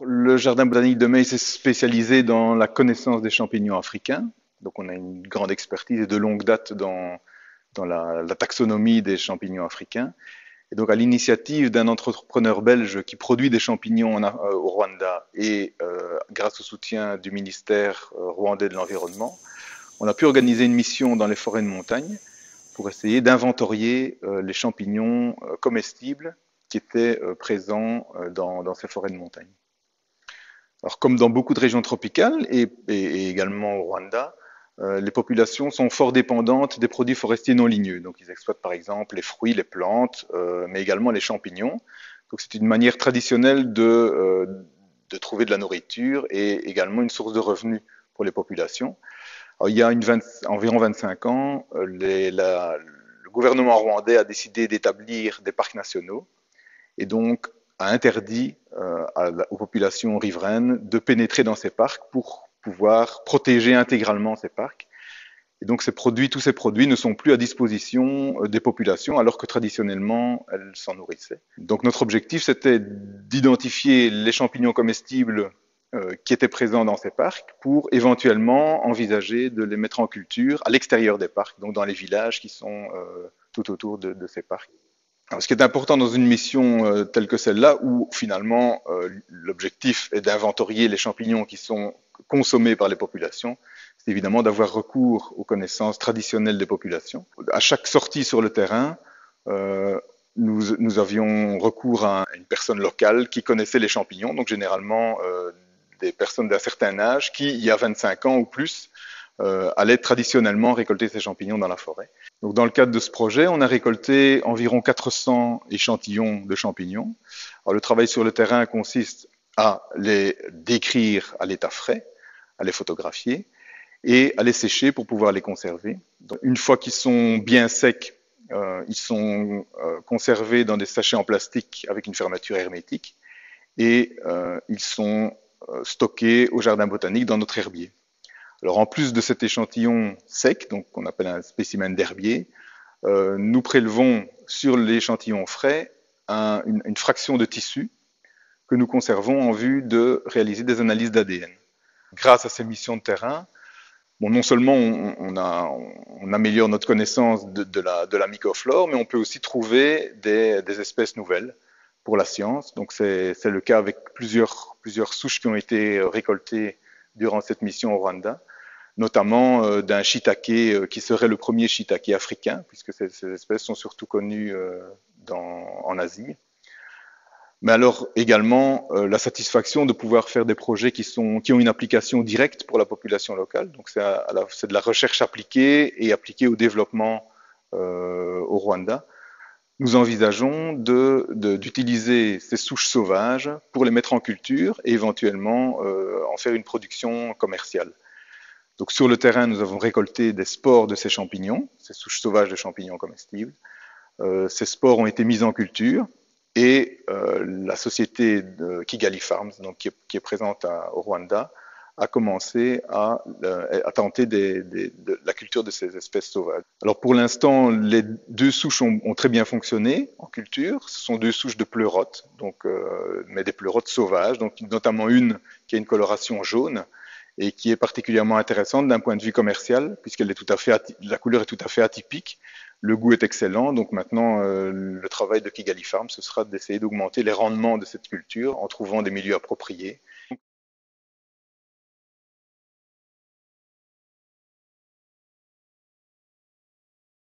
Le jardin botanique de Meil s'est spécialisé dans la connaissance des champignons africains. Donc on a une grande expertise et de longue date dans la taxonomie des champignons africains. Et donc à l'initiative d'un entrepreneur belge qui produit des champignons au Rwanda et grâce au soutien du ministère rwandais de l'Environnement, on a pu organiser une mission dans les forêts de montagne pour essayer d'inventorier les champignons comestibles qui étaient présents dans ces forêts de montagne. Alors, comme dans beaucoup de régions tropicales et également au Rwanda, les populations sont fort dépendantes des produits forestiers non ligneux. Donc, ils exploitent par exemple les fruits, les plantes, mais également les champignons. Donc, c'est une manière traditionnelle de trouver de la nourriture et également une source de revenus pour les populations. Alors, il y a environ 25 ans, le gouvernement rwandais a décidé d'établir des parcs nationaux et donc a interdit aux populations riveraines de pénétrer dans ces parcs pour pouvoir protéger intégralement ces parcs. Et donc tous ces produits ne sont plus à disposition des populations alors que traditionnellement elles s'en nourrissaient. Donc notre objectif c'était d'identifier les champignons comestibles qui étaient présents dans ces parcs pour éventuellement envisager de les mettre en culture à l'extérieur des parcs, donc dans les villages qui sont tout autour de ces parcs. Alors, ce qui est important dans une mission telle que celle-là, où finalement l'objectif est d'inventorier les champignons qui sont consommés par les populations, c'est évidemment d'avoir recours aux connaissances traditionnelles des populations. À chaque sortie sur le terrain, nous avions recours à une personne locale qui connaissait les champignons, donc généralement des personnes d'un certain âge qui, il y a 25 ans ou plus, allaient traditionnellement récolter ces champignons dans la forêt. Donc, dans le cadre de ce projet, on a récolté environ 400 échantillons de champignons. Alors, le travail sur le terrain consiste à les décrire à l'état frais, à les photographier et à les sécher pour pouvoir les conserver. Donc, une fois qu'ils sont bien secs, ils sont conservés dans des sachets en plastique avec une fermeture hermétique et ils sont stockés au jardin botanique dans notre herbier. Alors en plus de cet échantillon sec, donc qu'on appelle un spécimen d'herbier, nous prélevons sur l'échantillon frais une fraction de tissu que nous conservons en vue de réaliser des analyses d'ADN. Grâce à ces missions de terrain, bon, non seulement on améliore notre connaissance de la microflore, mais on peut aussi trouver des espèces nouvelles pour la science. Donc c'est le cas avec plusieurs souches qui ont été récoltées durant cette mission au Rwanda, notamment d'un shiitake qui serait le premier shiitake africain, puisque ces espèces sont surtout connues en Asie. Mais alors également la satisfaction de pouvoir faire des projets qui ont une application directe pour la population locale. Donc c'est de la recherche appliquée et appliquée au développement au Rwanda. Nous envisageons d'utiliser ces souches sauvages pour les mettre en culture et éventuellement en faire une production commerciale. Donc sur le terrain, nous avons récolté des spores de ces champignons, ces souches sauvages de champignons comestibles. Ces spores ont été mises en culture et la société de Kigali Farms, donc qui est présente au Rwanda, a commencé à tenter la culture de ces espèces sauvages. Alors pour l'instant, les deux souches ont très bien fonctionné en culture. Ce sont deux souches de pleurotes, donc, mais des pleurotes sauvages, donc notamment une qui a une coloration jaune et qui est particulièrement intéressante d'un point de vue commercial, puisqu'elle est la couleur est tout à fait atypique, le goût est excellent. Donc maintenant, le travail de Kigali Farm, ce sera d'essayer d'augmenter les rendements de cette culture en trouvant des milieux appropriés